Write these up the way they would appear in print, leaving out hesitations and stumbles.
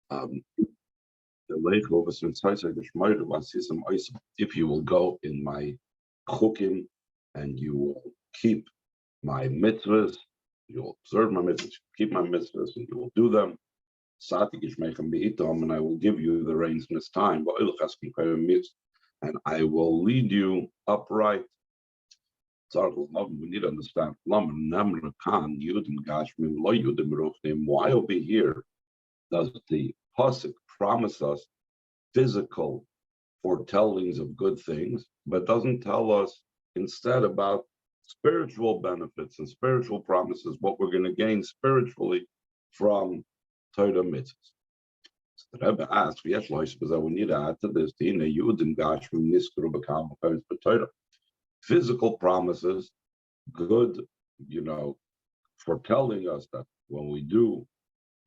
Um, if you will go in my chukim and you will keep my mitzvahs, you will observe my mitzvahs, keep my mitzvahs, and you will do them. And I will give you the reins in this time, and I will lead you upright. We need to understand why over here does the pasuk promise us physical foretellings of good things, but doesn't tell us instead about spiritual benefits and spiritual promises, what we're going to gain spiritually from Torah mitzvahs. So the Rebbe asks, yes, because we need to add to this, physical promises, good, foretelling us that when we do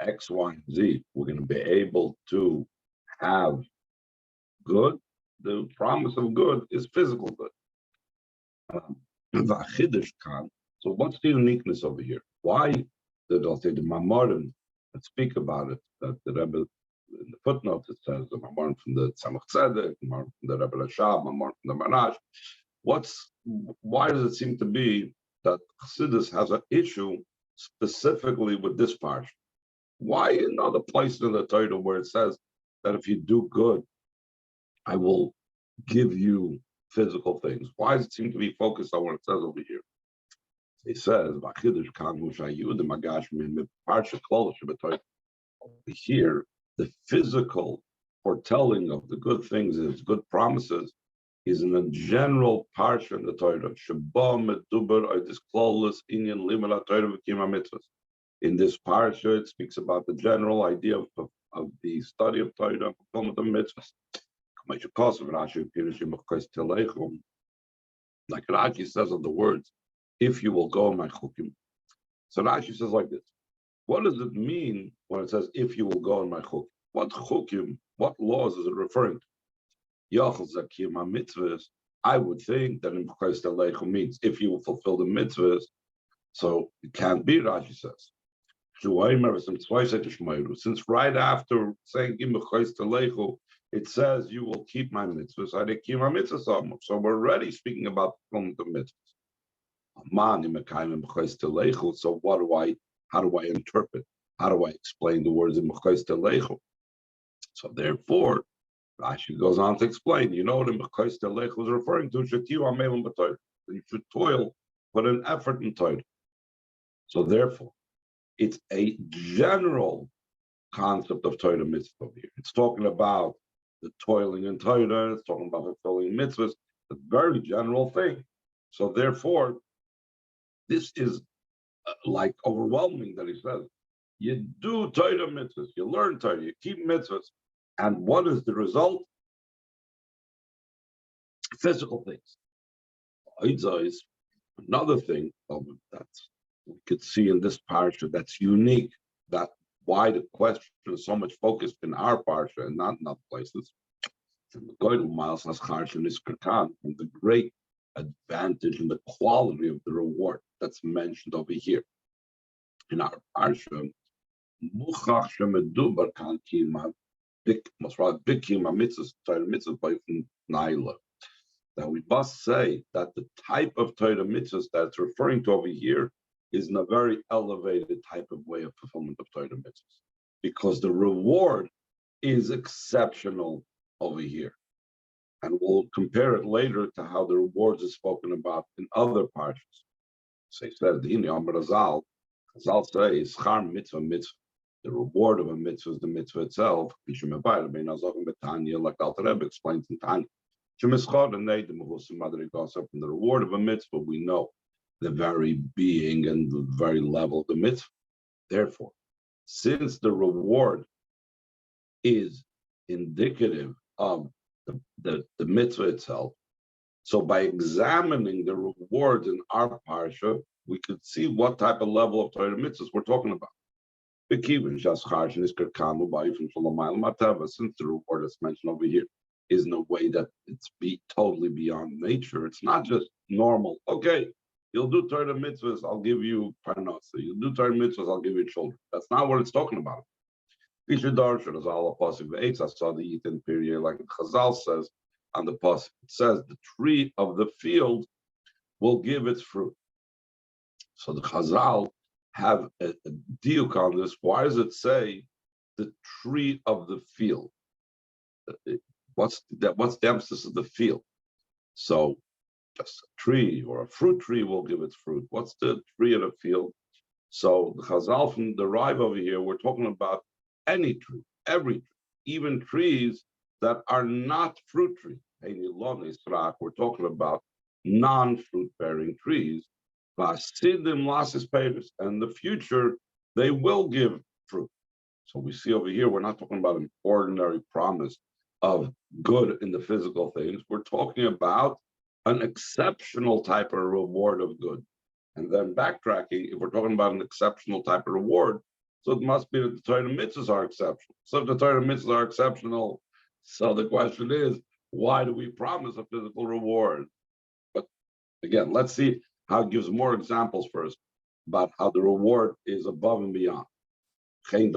X, Y, and Z, we're going to be able to have good. The promise of good is physical good. So what's the uniqueness over here? Why did I say the Mamorim that speak about it, that the Rebbe, in the footnotes, it says the Mamorim from the Tzemach Tzedek, Mamorim from the Rebbe Rashab, Mamorim from the Marash. Why does it seem to be that Chassidus has an issue specifically with this parsha? Why in other places in the Torah where it says that if you do good, I will give you physical things? Why does it seem to be focused on what it says over here? It says, over here, the physical foretelling of the good things and its good promises is in a general parsha in the Torah. In this parsha, it speaks about the general idea of the study of Torah and fulfillment of mitzvahs. Like Rashi says of the words, if you will go in my chukim. So Rashi says like this: what does it mean when it says if you will go in my chukim? What chukim, what laws is it referring to? Mitzvahs. I would think that in B'chais Telechu means if you will fulfill the mitzvahs. So it can't be, Rashi says. Since right after saying it says you will keep my mitzvahs, I did keep my mitzvahs. So we're already speaking about the mitzvahs. So how do I interpret? How do I explain the words in B'chais Telechu? So therefore, Rashi goes on to explain, what in B'chais Telechu was referring to, you should toil, put an effort in Torah. So therefore, it's a general concept of Torah mitzvah here. It's talking about the toiling in Torah, it's talking about fulfilling mitzvahs, a very general thing. So therefore, this is like overwhelming that he says, you do Torah mitzvahs, you learn Torah, you keep mitzvahs, and what is the result? Physical things. Is another thing that we could see in this parsha that's unique, that why the question is so much focused in our parsha and not in other places. From the Goydel Miles as Charshin is Kirkan, and the great advantage and the quality of the reward that's mentioned over here in our parsha. That we must say that the type of Torah mitzvahs that's referring to over here is in a very elevated type of way of fulfillment of Torah mitzvahs, because the reward is exceptional over here. And we'll compare it later to how the rewards is spoken about in other parshas. So he says, Chazal say, Schar mitzvah mitzvah. The reward of a mitzvah is the mitzvah itself. Like the Alter Rebbe explains in Tanya. From the reward of a mitzvah, we know the very being and the very level of the mitzvah. Therefore, since the reward is indicative of the mitzvah itself, so by examining the rewards in our parsha, we could see what type of level of Torah mitzvahs we're talking about. Since the reward that's mentioned over here is in a way that it's totally beyond nature. It's not just normal. Okay, you'll do Torah mitzvahs, I'll give you parnasa. You'll do Torah mitzvahs, I'll give you children. That's not what it's talking about. Darshan is all a pasuk v'eitz asad yitin period, like Chazal says on the pasuk. It says the tree of the field will give its fruit. So the Chazal have a diuk on this. Why does it say the tree of the field? What's that? What's the emphasis of the field? So just a tree or a fruit tree will give its fruit. What's the tree of the field? So the Chazal from the Rive over here, we're talking about any tree, every tree, even trees that are not fruit trees. We're talking about non-fruit bearing trees. And in the future, they will give fruit. So we see over here, we're not talking about an ordinary promise of good in the physical things. We're talking about an exceptional type of reward of good. And then backtracking, if we're talking about an exceptional type of reward, so it must be that the Torah mitzvahs are exceptional. So if the Torah mitzvahs are exceptional, so the question is, why do we promise a physical reward? But again, let's see how it gives more examples first about how the reward is above and beyond. So to the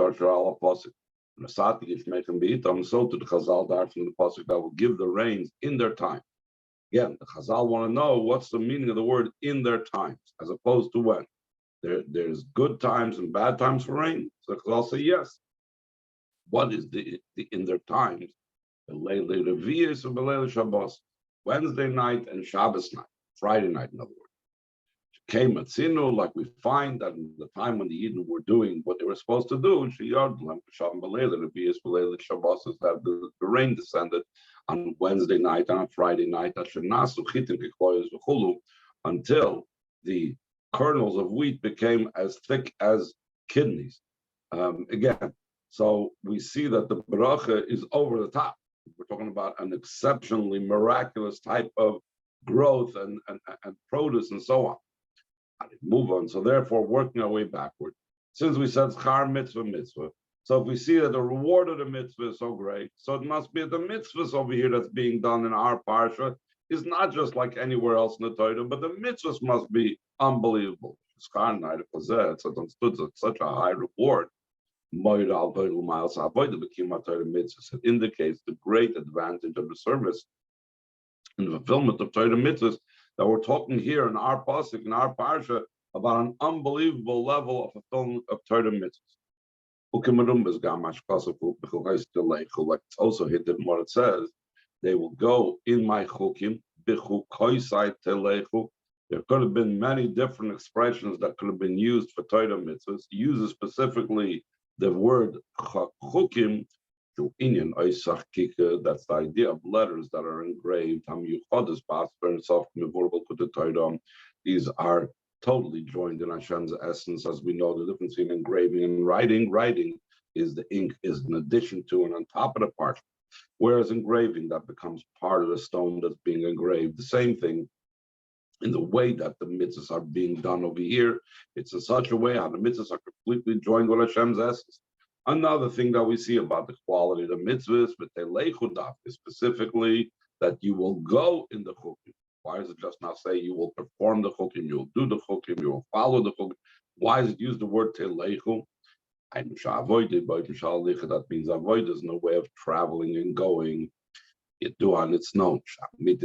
Chazal from the pasuk that will give the rains in their time. Again, the Chazal want to know what's the meaning of the word in their times, as opposed to when. There's good times and bad times for rain. So the Chazal say yes. What is the in their times? Wednesday night and Shabbos night, Friday night, in other words. Came at Sinu, like we find that in the time when the Eden were doing what they were supposed to do, that the rain descended on Wednesday night and on Friday night, until the kernels of wheat became as thick as kidneys. Again, so we see that the bracha is over the top. We're talking about an exceptionally miraculous type of growth and produce and so on. Move on. So therefore, working our way backward. Since we said schar mitzvah, so if we see that the reward of the mitzvah is so great, so it must be that the mitzvahs over here that's being done in our parsha is not just like anywhere else in the Torah, but the mitzvahs must be unbelievable. Schar night it's understood at such a high reward. It indicates the great advantage of the service in the fulfillment of Torah mitzvahs. That we're talking here in our pasuk, in our parsha, about an unbelievable level of fulfillment of Torah mitzvahs. Like it's also hinted in what it says, they will go in my chukim. There could have been many different expressions that could have been used for Torah mitzvahs. He uses specifically the word chukim. That's the idea of letters that are engraved. These are totally joined in Hashem's essence, as we know the difference between engraving and writing. Writing is the ink is an addition to and on top of the part, whereas engraving that becomes part of the stone that's being engraved. The same thing in the way that the mitzvahs are being done over here. It's in such a way how the mitzvahs are completely joined with Hashem's essence. Another thing that we see about the quality of the mitzvahs, but is specifically that you will go in the chukim. Why does it just not say you will perform the chukim, you will do the chukim, you will follow the chukim? Why does it use the word teleichu? That means avoid is no way of traveling and going. It's known. The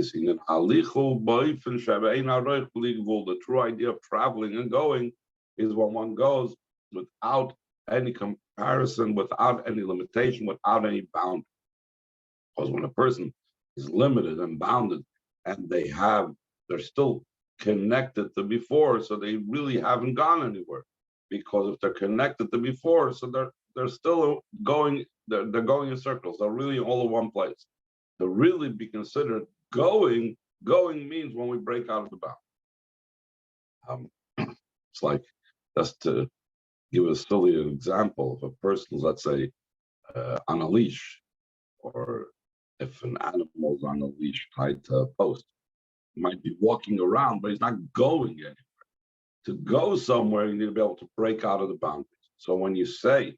true idea of traveling and going is when one goes without any comparison, without any limitation, without any bound. Because when a person is limited and bounded, and they're still connected to before, so they really haven't gone anywhere. Because if they're connected to before, so they're still going, they're going in circles. They're really all in one place. To really be considered going means when we break out of the bound. It's like, just to give a silly example, if a person, let's say, on a leash, or if an animal is on a leash tied to a post, he might be walking around, but he's not going anywhere. To go somewhere, you need to be able to break out of the boundaries. So when you say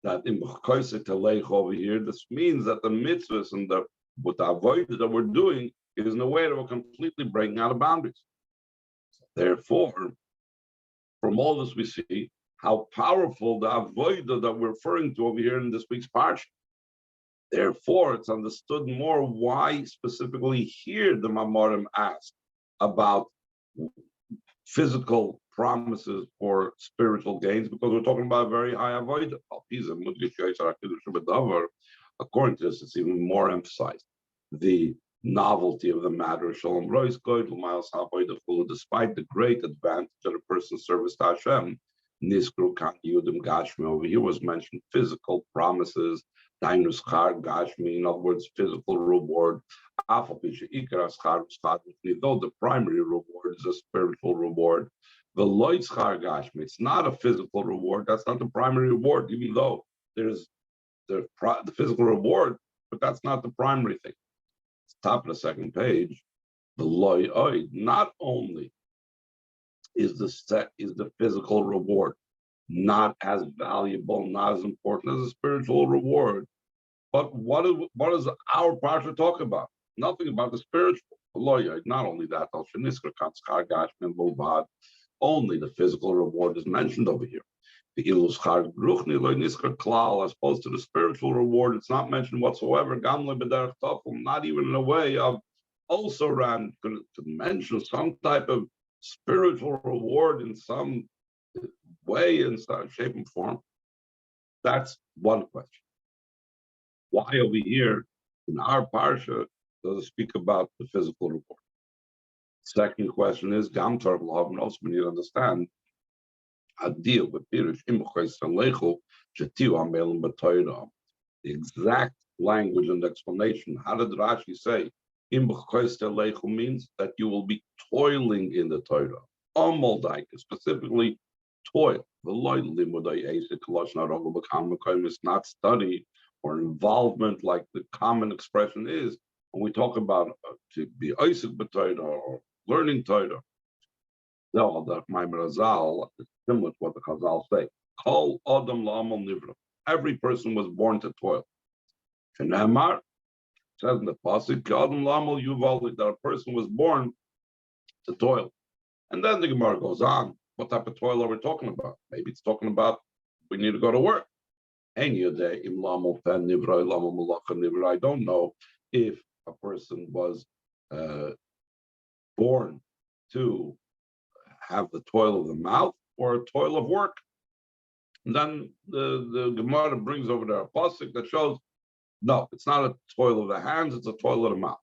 that in B'choisei Teleich over here, this means that the mitzvahs and the avodah that we're doing is in a way that we're completely breaking out of boundaries. Therefore, from all this we see how powerful the avodah that we're referring to over here in this week's parsha. Therefore, it's understood more why specifically here the Mamorim asked about physical promises for spiritual gains, because we're talking about a very high avodah. According to this, it's even more emphasized. The novelty of the matter, Shalom Rois Goydel Miles Havodah Fulu, despite the great advantage of a person's service to Hashem, Niskru Kan Yudim Gashmi over here was mentioned physical promises, Dainus Char Gashmi, in other words, physical reward. Though the primary reward is a spiritual reward, the Loitz Char Gashmi, it's not a physical reward, that's not the primary reward, even though there's the physical reward, but that's not the primary thing. Top of the second page, the loy oid, not only is the physical reward not as valuable, not as important as a spiritual reward, but what does our parsha talk about? Nothing about the spiritual. Not only that, only the physical reward is mentioned over here. The ilus char bruchni lo niskar klal, as opposed to the spiritual reward, it's not mentioned whatsoever. Gamle b'derech tofel, not even in a way of also ran to mention some type of spiritual reward in some way, in some shape and form. That's one question. Why over here in our parsha does it speak about the physical reward? Second question is Gam Torah Law, and also we need to understand a deal with Pirish the exact language and explanation. How did Rashi say means that you will be toiling in the Torah? Specifically toil. It's not study or involvement like the common expression is when we talk about to be Isaac b'Torah or learning Torah. No, the Maimer Azal is similar to what the Chazal say. Kol Adam la'amal nivra. Every person was born to toil. Shenamar says in the pasuk, Adam la'amal yuval, that a person was born to toil. And then the Gemara goes on. What type of toil are we talking about? Maybe it's talking about we need to go to work. I don't know if a person was born to have the toil of the mouth or a toil of work. And then the Gemara brings over there a pasuk that shows, no, it's not a toil of the hands, it's a toil of the mouth.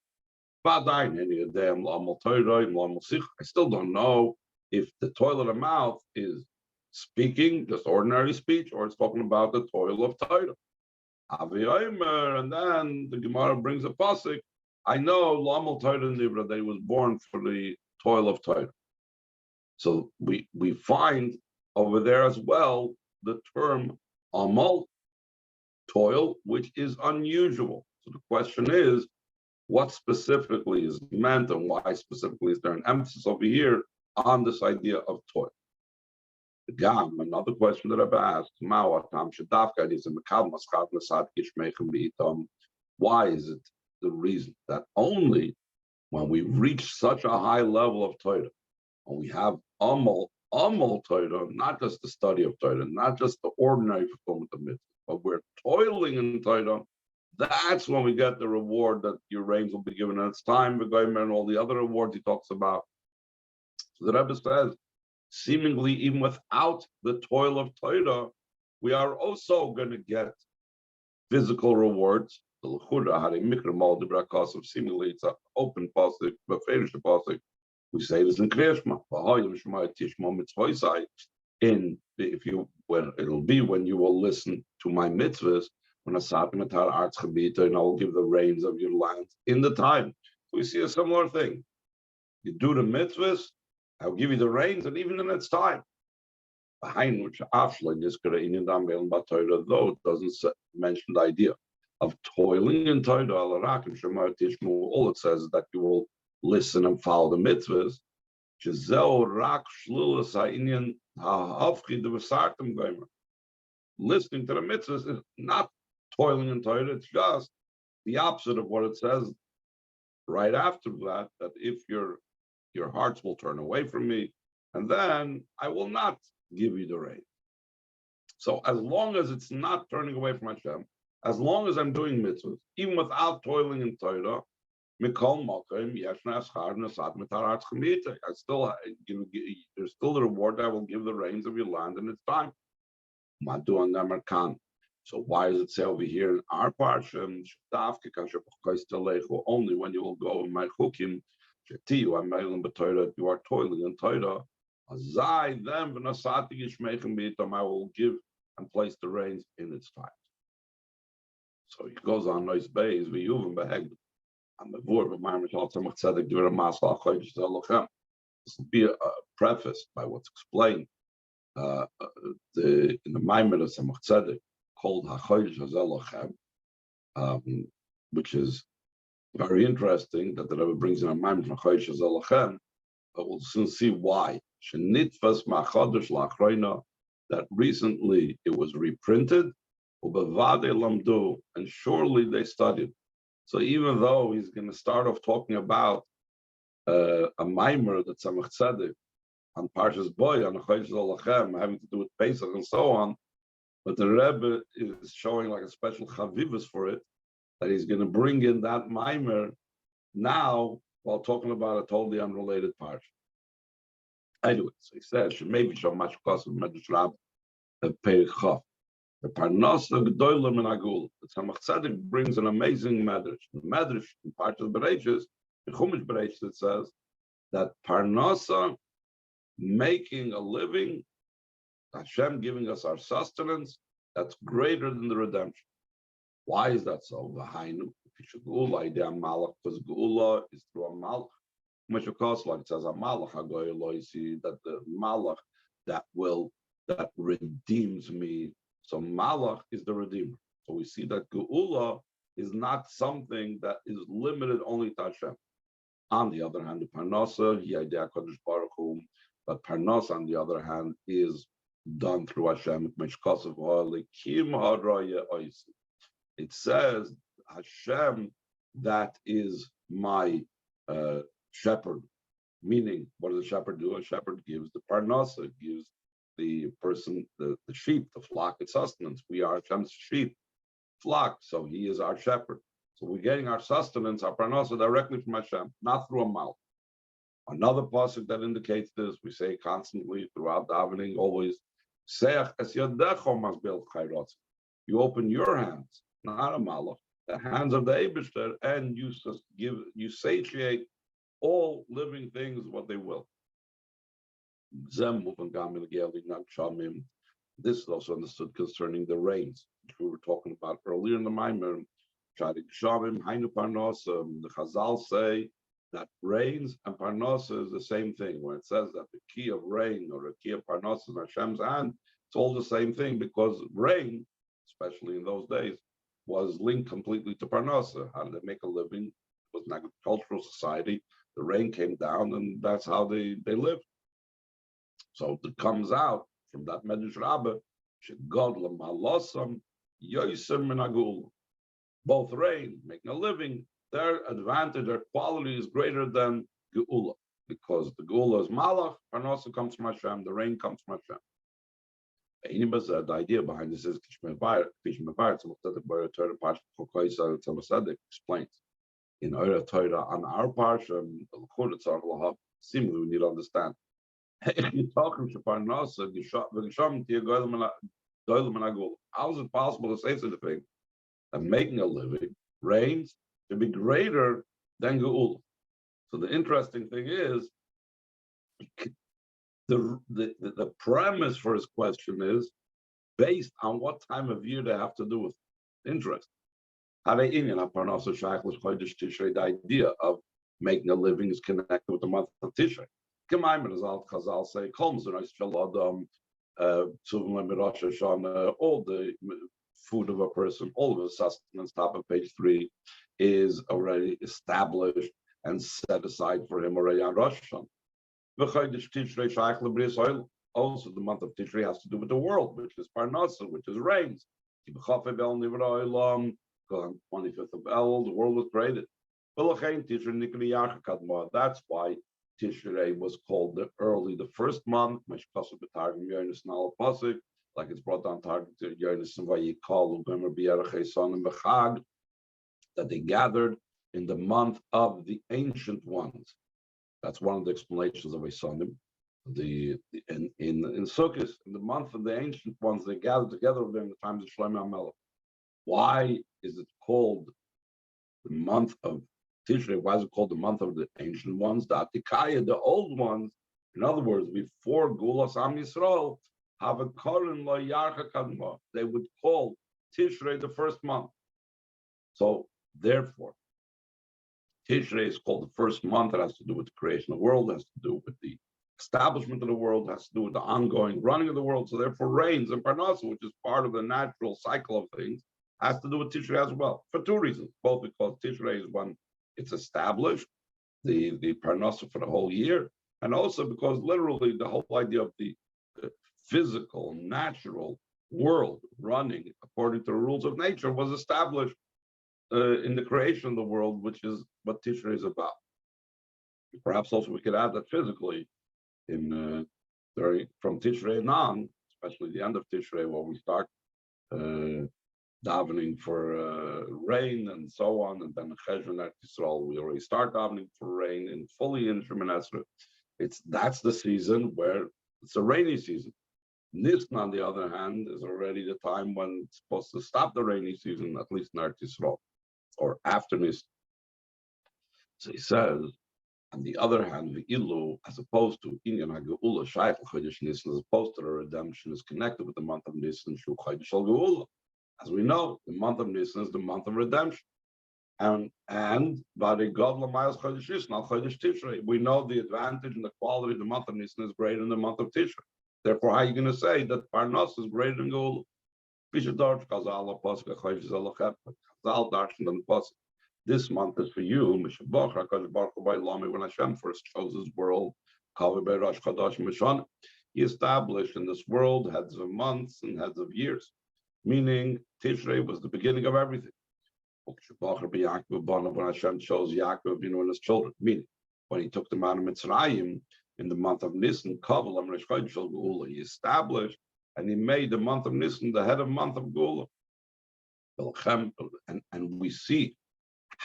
I still don't know if the toil of the mouth is speaking, just ordinary speech, or it's talking about the toil of Torah. And then the Gemara brings a pasuk. I know Lamal Torah Nivra, that he was born for the toil of Torah. So we find over there as well the term amal, toil, which is unusual. So the question is, what specifically is meant and why specifically is there an emphasis over here on this idea of toil? Again, another question that I've asked, why is it the reason that only when we reach such a high level of Torah, when we have amal Torah, not just the study of Torah, not just the ordinary fulfillment of mitzvah, but we're toiling in Torah, that's when we get the reward that your reigns will be given in its time, and all the other rewards he talks about. So the Rebbe says, seemingly even without the toil of Torah, we are also going to get physical rewards. The L'chura had a mikra mal de brakasav. Seemingly it's an open pasuk, but finish the pasuk. We say this in Kriyashma. In if you when it'll be when you will listen to my mitzvahs, when and I will give the reins of your land in the time. We see a similar thing. You do the mitzvahs, I'll give you the reins, and even in its time. Though it doesn't mention the idea of toiling in Torah, all it says is that you will listen and follow the mitzvahs. Listening to the mitzvahs is not toiling in Torah, it's just the opposite of what it says right after that, that if your hearts will turn away from me, and then I will not give you the reins. So as long as it's not turning away from Hashem, as long as I'm doing mitzvahs, even without toiling in Torah, Mikol Mokim, Yeshna Eschar Nesat Mitarat Chemita. I still there's still the reward that I will give the rains of your land in its time. Madu and Namarkan. So why does it say over here in our parsha, only when you will go in my chukim, you are toiling in Torah. I will give and place the rains in its time. So he goes on nice bays, we even beheg. And the word of my tzedek give a masal chodesh zelochem. This will be prefaced by what's explained in the Maimer of Tzemach Tzedek called HaChodesh HaZelochem, which is very interesting that the Rebbe brings in a Maimer from HaChodesh HaZelochem, but we'll soon see why. Shenitfas ma'chodesh la'achroina, that recently it was reprinted, ubevade lamdu, and surely they studied. So even though he's going to start off talking about a Maimer that Tzemach Tzedek on Parshas Boy, on Chodesh Zolachem, having to do with Pesach and so on, but the Rebbe is showing like a special chavivus for it, that he's going to bring in that Maimer now while talking about a totally unrelated parsha. Anyway, so he says, maybe so much cost of Medrash Rabbah, Perek Chof. The Parnasa G'doyla Min Agul. The Tzemach Tzedek brings an amazing medrash. The medrash in Parshas Bereishis, in Chumash Bereishis, it says that Parnasa, making a living, Hashem giving us our sustenance, that's greater than the redemption. Why is that so? V'hainu, because Geula is through a Malach. Much of course, like it says, a Malach Hagoy, you see that the Malach that redeems me. So Malach is the Redeemer. So we see that Geula is not something that is limited only to Hashem. On the other hand, the Parnasa, Yadei HaKadosh Baruch Hu, but Parnasa, on the other hand, is done through Hashem. It says, Hashem, that is my shepherd. Meaning, what does a shepherd do? A shepherd gives the Parnasa, gives the person, the sheep, the flock, its sustenance. We are Hashem's sheep, flock, so he is our shepherd. So we're getting our sustenance, our parnasa, directly from Hashem, not through a mouth. Another pasuk that indicates this, we say constantly throughout davening, always, you open your hands, not a malach, the hands of the Eibishter, and you satiate all living things what they will. This is also understood concerning the rains, which we were talking about earlier in the Maimer. The Chazal say that rains and parnasa is the same thing. When it says that the key of rain or the key of parnasa in Hashem's hand, it's all the same thing, because rain, especially in those days, was linked completely to parnasa. How did they make a living? It was an agricultural society. The rain came down, and that's how they lived. So it comes out from that Medrash Rabbah, Shegodla Malosam Yosem Minagul. Both rain, making a living, their advantage, their quality is greater than Geula, because the Geula is Malach, and also comes from Hashem, the rain comes from Hashem. The idea behind this is explains. In our Torah, on our parsha, seemingly we need to understand. How is it possible to say such a thing? That making a living, rains, to be greater than Geula. So the interesting thing is, the premise for his question is based on what time of year they have to do with interest. The idea of making a living is connected with the month of Tishrei. Chazal say, all the food of a person, all of his sustenance, top of page 3, is already established and set aside for him already on Rosh Hashanah. Also, the month of Tishrei has to do with the world, which is Parnasa, which is rains. 25th of El, the world was created. That's why Tishrei was called the first month. like it's brought down to Yonis and Vayikol, Ugomer B'Yerech Eson and B'Chag, that they gathered in the month of the ancient ones. That's one of the explanations of Esonim. In Sukkot, in the month of the ancient ones, they gathered together during the times of Shlomo HaMelech. Why is it called the month of Tishrei? Why is it called the month of the ancient ones? The Atikaya, the old ones. In other words, before Gulas Am Yisrael, have a Korin Lo Yarcha Kadma. They would call Tishrei the first month. So therefore, Tishrei is called the first month. It has to do with the creation of the world, it has to do with the establishment of the world, has to do with the ongoing running of the world. So therefore, rains and Parnasa, which is part of the natural cycle of things, has to do with Tishrei as well, for two reasons. Both because Tishrei is when it's established, the Parnasa for the whole year, and also because literally the whole idea of the physical, natural world running according to the rules of nature was established in the creation of the world, which is what Tishrei is about. Perhaps also we could add that physically, from Tishrei and on, especially the end of Tishrei, where we start davening for rain and so on, and then Cheshvan at Yisrael, we already start davening for rain and fully in Shemoneh Esrei. That's the season where it's a rainy season. Nisan, on the other hand, is already the time when it's supposed to stop the rainy season, at least in Eretz Yisrael, or after Nisan. So he says, on the other hand, the Ilu, as opposed to Inyan HaGeula, Shaykh Chodesh Nisan, as opposed to the redemption, is connected with the month of Nisan, Shu Chodesh Geula. As we know, the month of Nisan is the month of redemption. And Bari God Lamayas Chodesh Nisan, Al Chodesh Tishrei. We know the advantage and the quality of the month of Nisan is greater than the month of Tishrei. Therefore, how are you going to say that Parnas is greater than Geula? This month is for you. When Hashem first chose his world, he established in this world heads of months and heads of years, meaning Tishrei was the beginning of everything. When Hashem chose Yaakov, and his children, meaning when he took them out of Mitzrayim in the month of Nisan, he established and he made the month of Nisan the head of month of Geula. And we see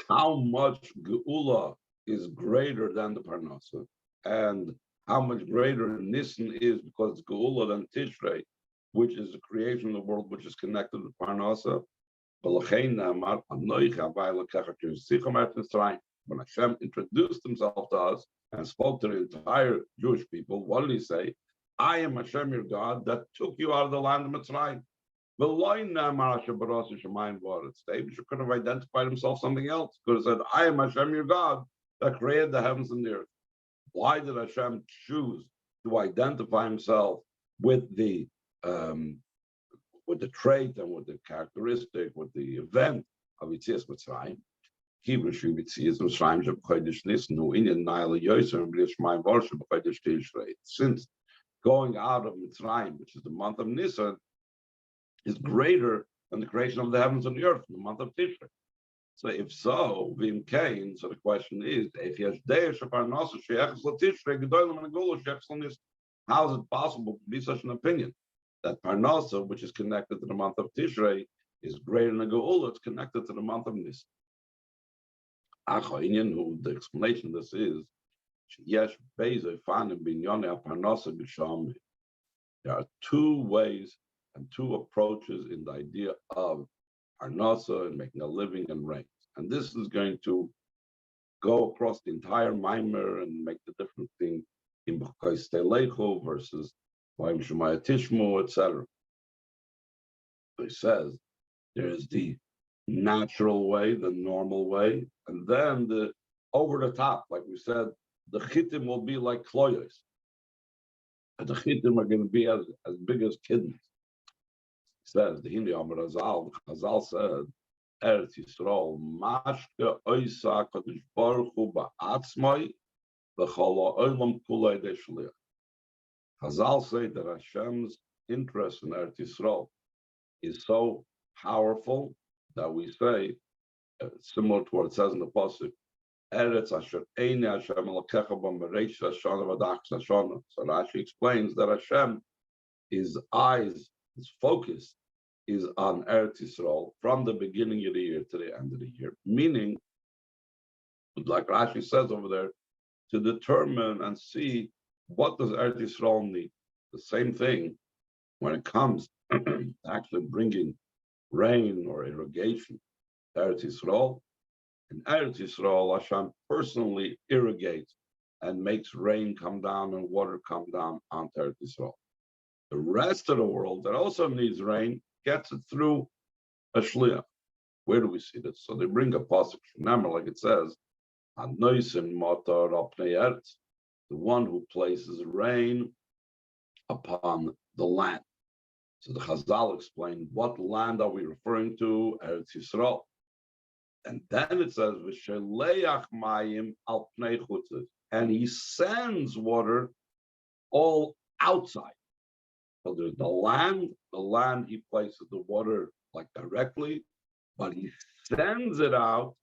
how much Geula is greater than the Parnasa, and how much greater Nisan is because it's Geula than Tishrei, which is the creation of the world, which is connected to Parnasa. When Hashem introduced himself to us and spoke to the entire Jewish people, what did he say? I am Hashem your God that took you out of the land of Mitzrayim. David could have identified himself something else. Could have said, I am Hashem your God that created the heavens and the earth. Why did Hashem choose to identify himself with the trait and with the characteristic, with the event of Yitzias Mitzrayim? Since going out of Mitzrayim, which is the month of Nisan, is greater than the creation of the heavens and the earth in the month of Tishrei. So if so, Vim Kain, so the question is, how is it possible to be such an opinion that Parnasa, which is connected to the month of Tishrei, is greater than Geula, it's connected to the month of Nisan? The explanation of this is, there are two ways and two approaches in the idea of Parnasa and making a living and rain. And this is going to go across the entire Maimer and make the different thing in B'chokos Telechu versus Vayim Shemaya Tishmu, etc. So he says there is the natural way, the normal way, and then the over the top, like we said, the chitim will be like kloyos. And the chitim are going to be as big as kidneys. Says the Hindi Amar Hazal. Hazal said, "Eretz Yisrael mashke oisa kadosh baruch hu ba'atzmai v'chol ha'olam kulei deshliach." Hazal say that Hashem's interest in Eretz Yisrael is so powerful that we say, similar to what it says in the pasuk, "Eretz asher eini Hashem elokecha ba mereish hashana v'dachas hashana." So Rashi explains that Hashem, his eyes His focus is on Eretz Yisrael from the beginning of the year to the end of the year, meaning, like Rashi says over there, to determine and see what does Eretz Yisrael need. The same thing when it comes to actually bringing rain or irrigation to Eretz Yisrael. In Eretz Yisrael, Hashem personally irrigates and makes rain come down and water come down onto Eretz Yisrael. The rest of the world that also needs rain gets it through a shliach. Where do we see this? So they bring a pasuk shenamar, like it says, "Hanoisim matar al pnei eretz," the one who places rain upon the land. So the Chazal explained, what land are we referring to? Eretz Yisrael. And then it says, "V'sheleach mayim al pnei chutzos," and he sends water all outside. So there's the land he places the water like directly, but he sends it out.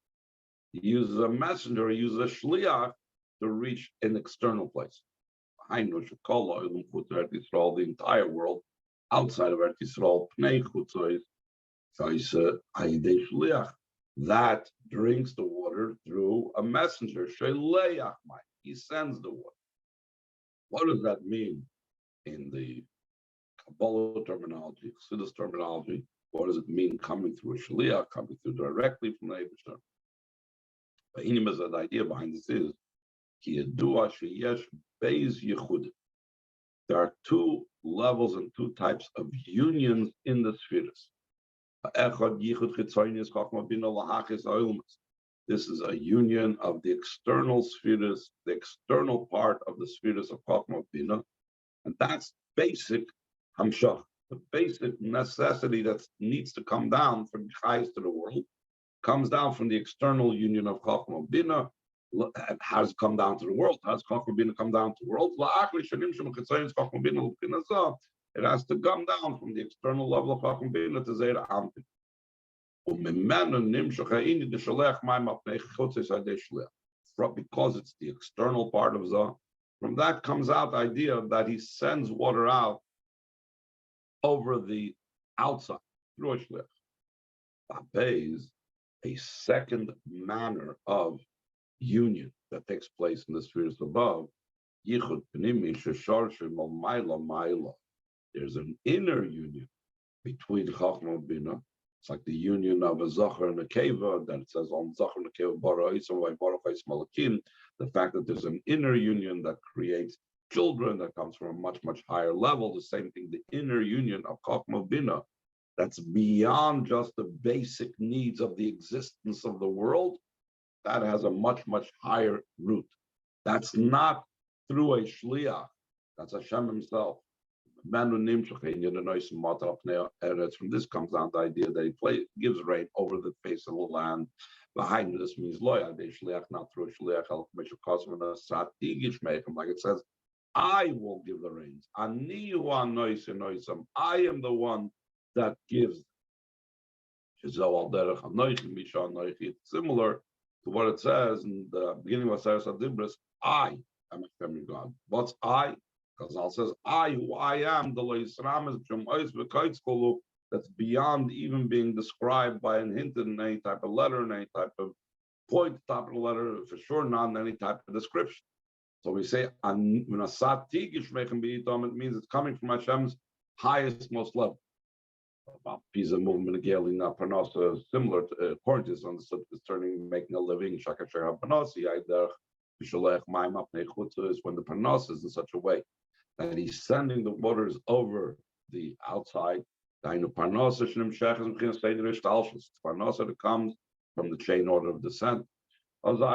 He uses a messenger, he uses a shliach to reach an external place. The entire world outside of Eretz Yisrael, pnei chutzos, that drinks the water through a messenger. He sends the water. What does that mean in the Kabbalah terminology, Chassidus terminology? What does it mean coming through a shliach, coming through directly from the Eibusher? The idea behind this is there are two levels and two types of unions in the spheres. This is a union of the external spheres, the external part of the spheres of Chachma Bina, and that's basic hamshach, the basic necessity that needs to come down from Chayes to the world, comes down from the external union of Chachma Bina. Has come down to the world. Has Chachma Bina come down to the world? It has to come down from the external level of Chachma Bina to Zeir Amtin. Because it's the external part of Zah, from that comes out the idea that he sends water out over the outside through a shliach. That is a second manner of union that takes place in the spheres above. There's an inner union between Chachma and Bina. It's like the union of a Zachar and a Keva, that it says on Zachar and a Keva, the fact that there's an inner union that creates children that comes from a much, much higher level. The same thing, the inner union of Chachma Bina, that's beyond just the basic needs of the existence of the world. That has a much, much higher root. That's not through a shliach. That's Hashem himself. From this comes down the idea that he gives rain over the face of the land. Behind this means not through a shliach. Like it says, I will give the rains. I am the one that gives. It's similar to what it says in the beginning of Aseret Adibris, I am a family God. What's I? Chazal says, I, who I am, that's beyond even being described by and hinted in any type of letter, in any type of point, top of the letter, for sure not in any type of description. So we say, it means it's coming from Hashem's highest, most level. About Pisa movement again, Parnasa, similar to Corinthians, understood is making a living. Shakashar Parnasi, Vishalech Maim Apnei Chutzah is when the Parnasa is in such a way that he's sending the waters over the outside. Parnasa that comes from the chain order of descent. So on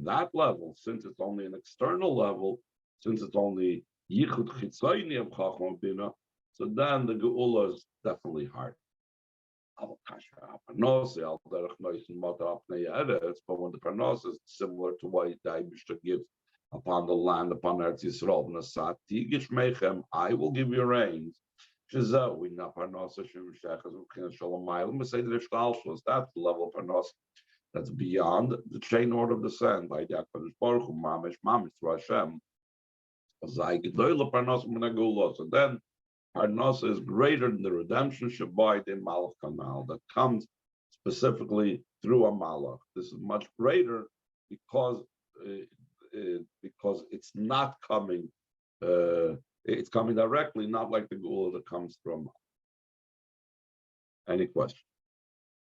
that level, since it's only an external level, since it's only Yichud Chitzayni of Chachma Bina, so then the Geula is definitely hard. But when the Parnas is similar to what the Eibusher gives upon the land, upon Eretz Yisrael, I will give you rains. That's the level of Parnas that's beyond the chain order of descent by the HaKadosh Baruch Hu, Mamish through Hashem. So then Parnasa is greater than the redemption Shabbat in Malach Kanal that comes specifically through a Malach. This is much greater because it's not coming. It's coming directly, not like the Gula that comes through a Malach. Any questions?